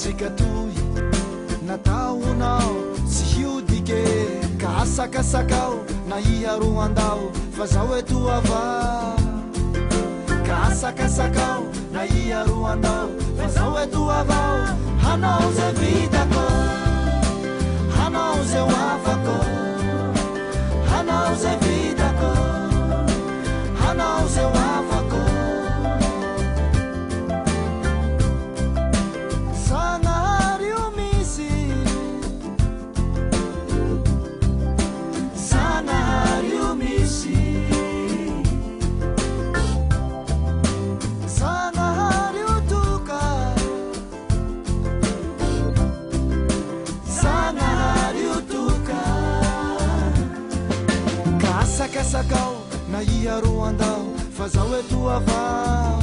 tsikatoy nataonao sy hiodike ka asakasakao na iaroandao fa zao etoava ka asakasakao na iaroandao fa zao etoavao hanao zay vitako hanao zay oafako hanao zay vitako hanao zay oafako sakao na iaroandao fa zao etoavao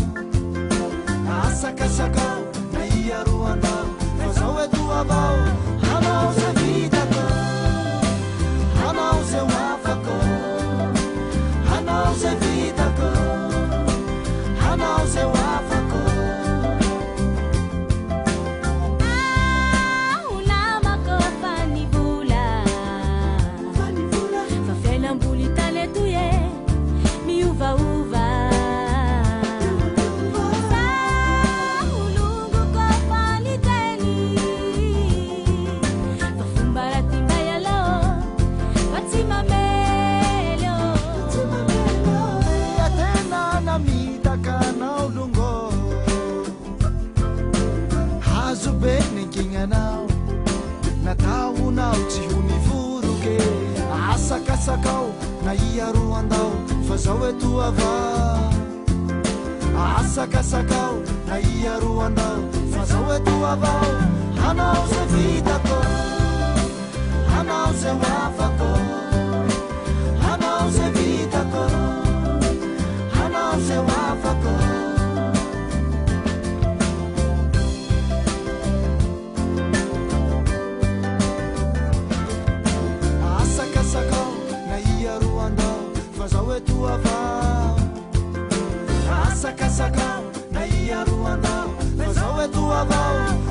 asakasakao na iaroandao fa zao etoavao hanao zay vitako hanao zay oafako hanao zay vitako hanao zay oafako nataonao tsy honivoroke asakasakao na iaroandao fa zao etoava asakasakao na iaroandao fa zao etoavao hanao zay vitako hanao zay oafako hanao zay vitako hanao zay oafako etoavao asakasakao na iaroandao fa zao etoavao